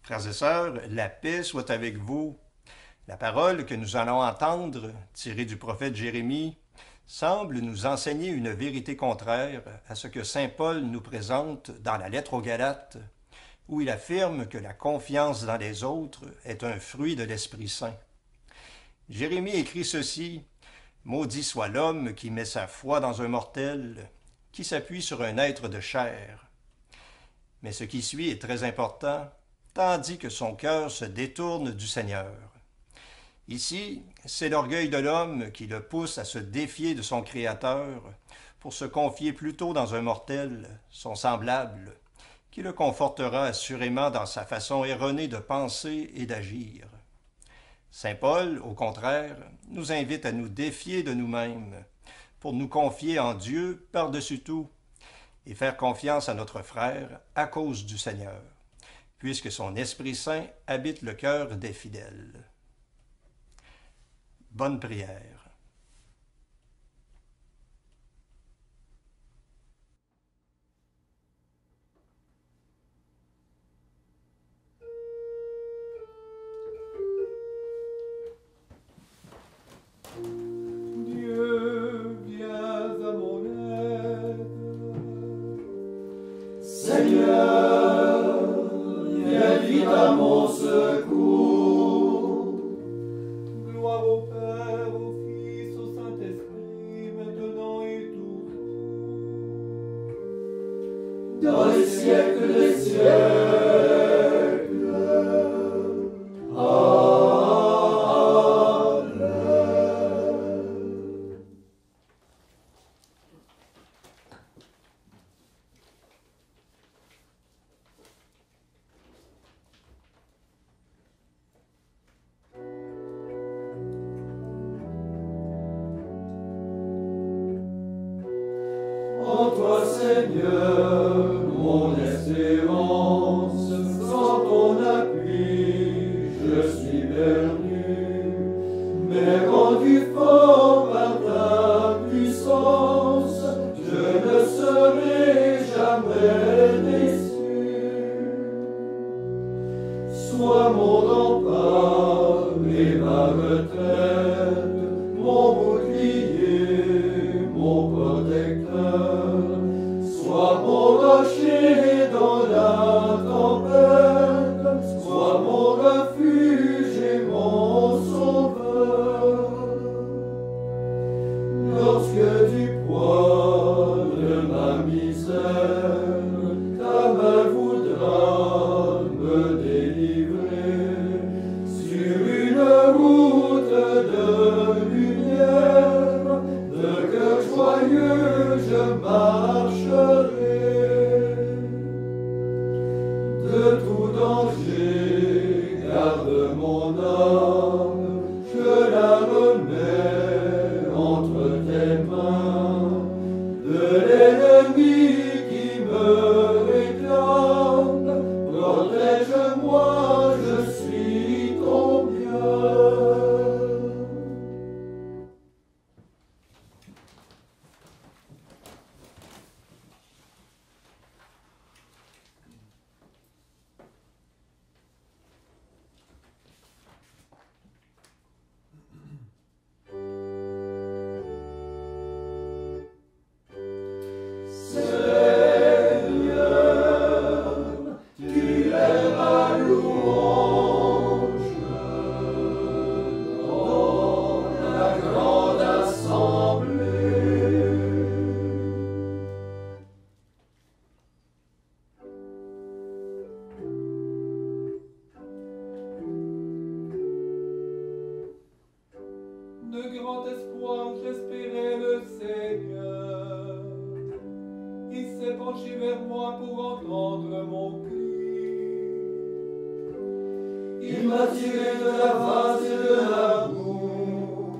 Frères et sœurs, la paix soit avec vous. La parole que nous allons entendre, tirée du prophète Jérémie, semble nous enseigner une vérité contraire à ce que saint Paul nous présente dans la lettre aux Galates, où il affirme que la confiance dans les autres est un fruit de l'Esprit Saint. Jérémie écrit ceci: Maudit soit l'homme qui met sa foi dans un mortel, qui s'appuie sur un être de chair. Mais ce qui suit est très important, tandis que son cœur se détourne du Seigneur. Ici, c'est l'orgueil de l'homme qui le pousse à se défier de son Créateur pour se confier plutôt dans un mortel, son semblable, qui le confortera assurément dans sa façon erronée de penser et d'agir. Saint Paul, au contraire, nous invite à nous défier de nous-mêmes, pour nous confier en Dieu par-dessus tout, et faire confiance à notre frère à cause du Seigneur, puisque son Esprit Saint habite le cœur des fidèles. Bonne prière. Dieu, viens à mon aide. Seigneur, viens vite à mon secours. Gloire au Père, au Fils, au Saint-Esprit, maintenant et toujours. Dans les siècles des siècles. Amen. En toi, Seigneur, mon espérance, sans ton appui, je suis perdu, mais rendu fort par ta puissance, je ne serai jamais déçu. Sois mon rempart et ma retraite, mon bouclier, mon protecteur. Sois mon rocher dans la tempête, sois mon refuge et mon sauveur. Lorsque du poids de ma misère, ta main voudra me délivrer sur une route de lumière, de cœur joyeux je marcherai. De tout danger, garde mon âme, je la remets entre tes mains. De l'ennemi qui me réclame, protège-moi, je suis ton bien. Seigneur, tu es ma louange dans la grande assemblée. De grand espoir, j'espérais le Seigneur. Il s'est penché vers moi pour entendre mon cri. Il m'a tiré de la vase et de la boue.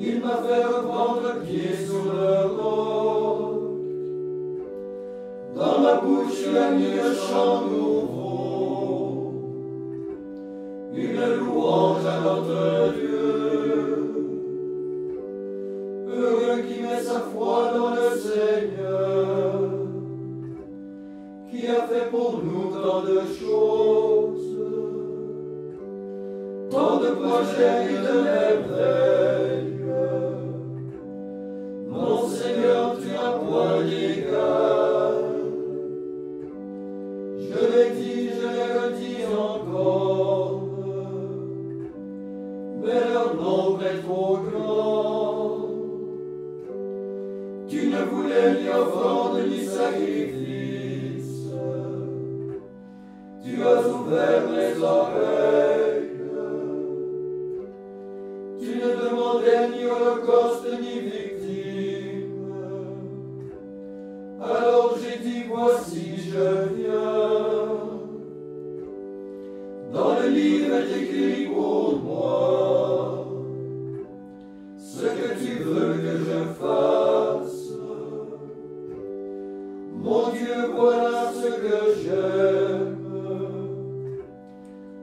Il m'a fait reprendre pied sur le roc. Dans ma bouche, il a mis un chant nouveau, une louange à notre Dieu. Heureux qui met sa foi dans le Seigneur, qui a fait pour nous tant de choses, tant de projets et de merveilles. Mon Seigneur, tu n'as point d'égal. Je l'ai dit, je le redis encore, mais leur nombre est trop grand. Tu ne voulais ni offrande ni sacrifice. Tu as ouvert mes oreilles. Tu ne demandais ni holocauste ni victime. Alors j'ai dit, voici, je viens. Dans le livre est écrit pour moi ce que tu veux que je fasse. Mon Dieu, voilà ce que j'aime.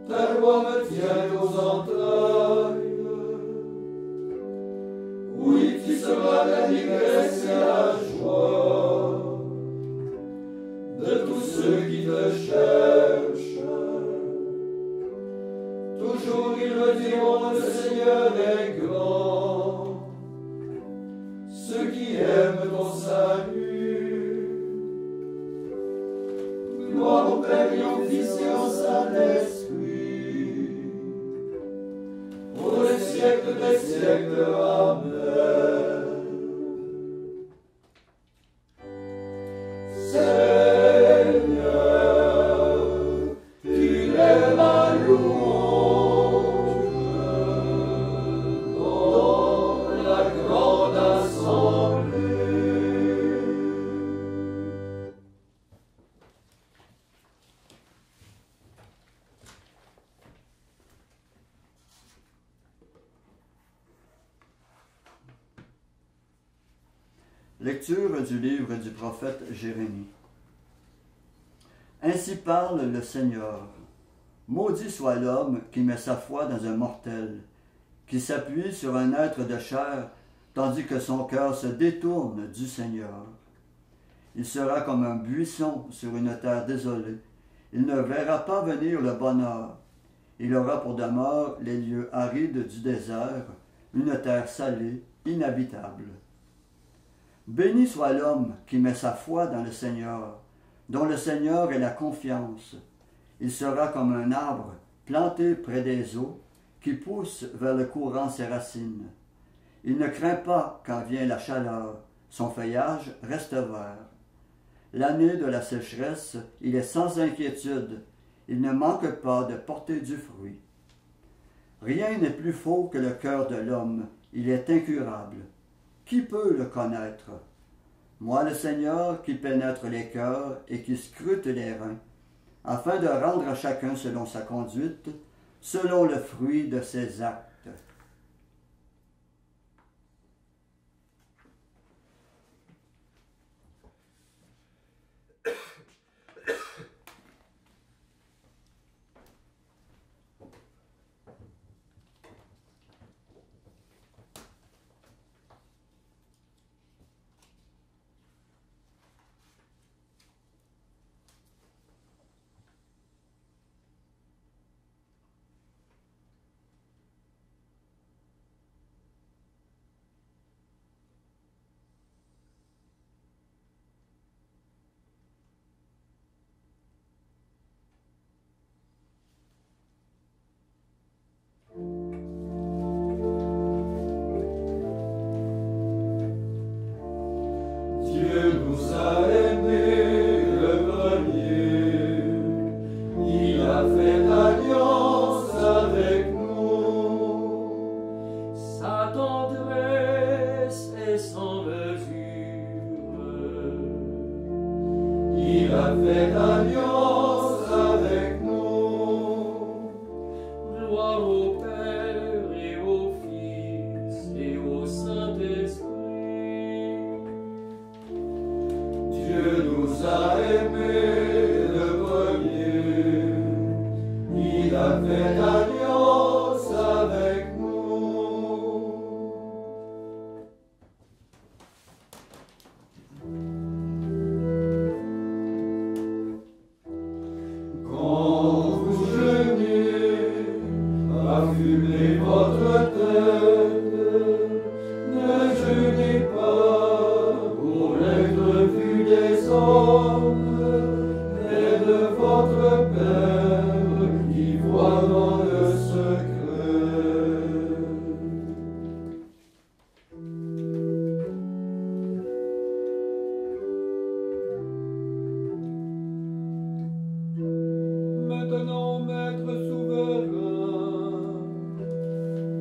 Ta loi me tient aux entrailles. Oui, tu seras l'allégresse et la joie de tous ceux qui te cherchent. Toujours ils me diront, le Seigneur est grand. Ceux qui aiment ton salut. Gloire au Père et au Fils et au Saint-Esprit, pour les siècles des siècles. Amen. Lecture du livre du prophète Jérémie. Ainsi parle le Seigneur. Maudit soit l'homme qui met sa foi dans un mortel, qui s'appuie sur un être de chair, tandis que son cœur se détourne du Seigneur. Il sera comme un buisson sur une terre désolée. Il ne verra pas venir le bonheur. Il aura pour demeure les lieux arides du désert, une terre salée, inhabitable. Béni soit l'homme qui met sa foi dans le Seigneur, dont le Seigneur est la confiance. Il sera comme un arbre planté près des eaux, qui pousse vers le courant ses racines. Il ne craint pas quand vient la chaleur, son feuillage reste vert. L'année de la sécheresse, il est sans inquiétude, il ne manque pas de porter du fruit. Rien n'est plus faux que le cœur de l'homme, il est incurable. Qui peut le connaître? Moi, le Seigneur, qui pénètre les cœurs et qui scrute les reins, afin de rendre à chacun selon sa conduite, selon le fruit de ses actes. notre Père qui voit dans le secret. Maintenant, Maître souverain,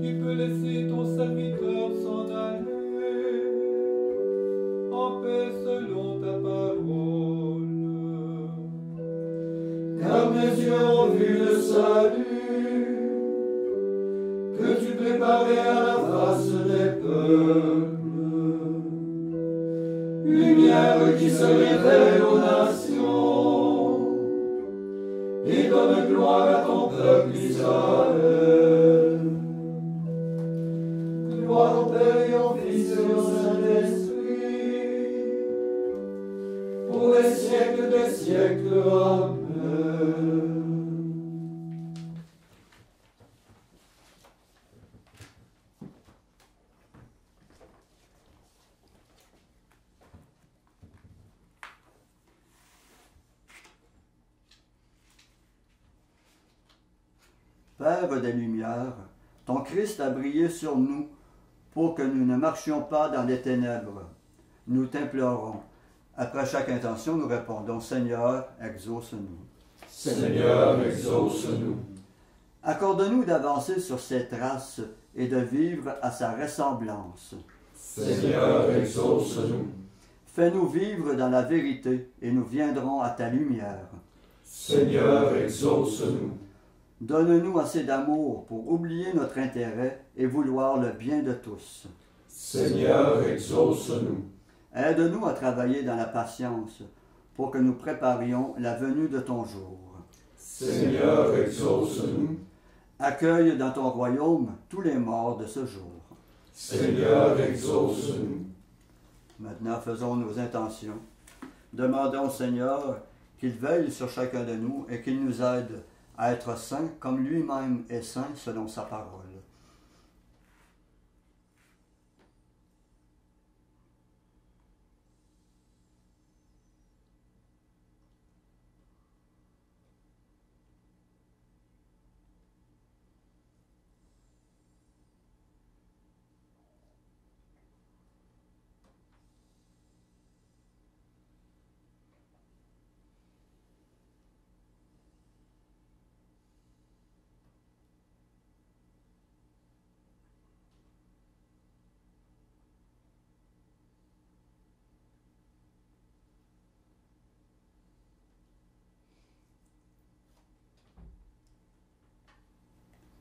tu peux laisser ton serviteur s'en aller en paix selon ta parole. Car mes yeux ont vu le salut que tu préparais à la face des peuples. Lumière qui se révèle aux nations et donne gloire à ton peuple Israël. Gloire au Père et au Fils et au Saint-Esprit, pour les siècles des siècles. Amen. Père des Lumières, ton Christ a brillé sur nous pour que nous ne marchions pas dans les ténèbres. Nous t'implorons. Après chaque intention, nous répondons, Seigneur, exauce-nous. Seigneur, exauce-nous. Accorde-nous d'avancer sur ses traces et de vivre à sa ressemblance. Seigneur, exauce-nous. Fais-nous vivre dans la vérité et nous viendrons à ta lumière. Seigneur, exauce-nous. Donne-nous assez d'amour pour oublier notre intérêt et vouloir le bien de tous. Seigneur, exauce-nous. Aide-nous à travailler dans la patience pour que nous préparions la venue de ton jour. Seigneur, exauce-nous. Accueille dans ton royaume tous les morts de ce jour. Seigneur, exauce-nous. Maintenant, faisons nos intentions. Demandons au Seigneur qu'il veille sur chacun de nous et qu'il nous aide à être saints comme lui-même est saint selon sa parole.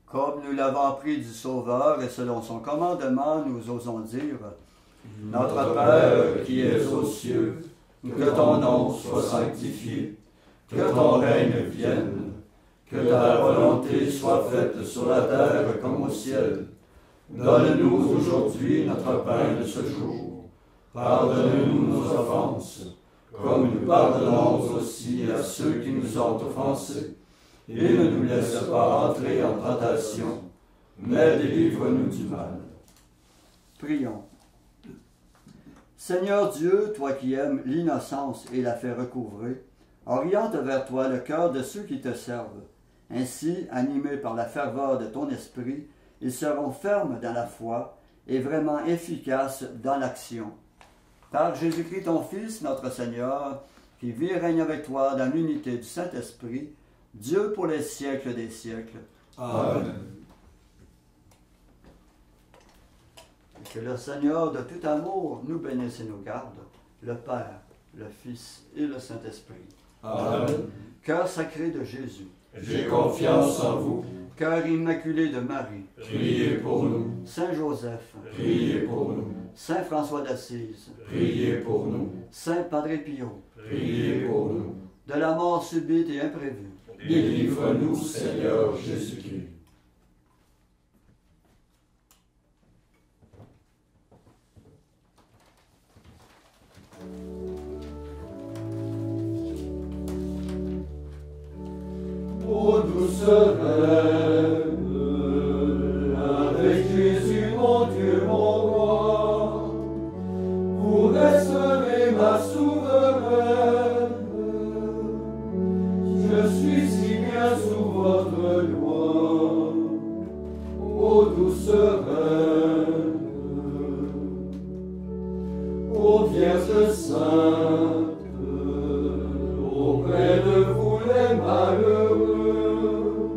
Comme nous l'avons appris du Sauveur et selon son commandement, nous osons dire, Notre Père qui es aux cieux, que ton nom soit sanctifié, que ton règne vienne, que ta volonté soit faite sur la terre comme au ciel. Donne-nous aujourd'hui notre pain de ce jour. Pardonne-nous nos offenses, comme nous pardonnons aussi à ceux qui nous ont offensés. Et ne nous laisse pas entrer en tentation, mais délivre-nous du mal. Prions. Seigneur Dieu, toi qui aimes l'innocence et la fais recouvrer, oriente vers toi le cœur de ceux qui te servent. Ainsi, animés par la ferveur de ton esprit, ils seront fermes dans la foi et vraiment efficaces dans l'action. Par Jésus-Christ ton Fils, notre Seigneur, qui vit et règne avec toi dans l'unité du Saint-Esprit, Dieu pour les siècles des siècles. Amen. Que le Seigneur de tout amour nous bénisse et nous garde, le Père, le Fils et le Saint-Esprit. Amen. Cœur sacré de Jésus, J'ai confiance en vous. cœur immaculé de Marie, Priez pour nous. Saint Joseph, Priez pour nous. Saint François d'Assise, Priez pour nous. Saint Padre Pio, Priez pour nous. de la mort subite et imprévue, Délivre-nous, Seigneur Jésus-Christ. Ô douce reine, avec Jésus, mon Dieu, mon roi, vous resterez ma souveraine. Je suis malheureux,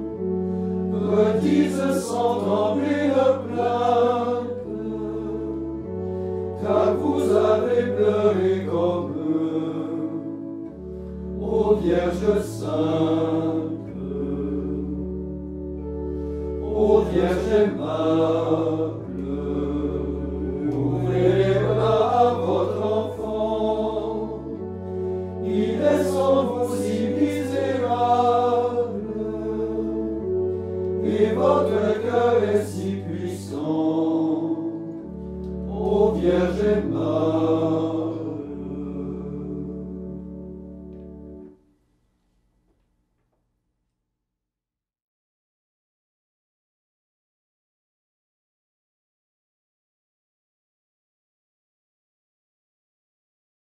redisent sans trembler le plainte, car vous avez pleuré comme eux, ô Vierge sainte, ô Vierge aimable.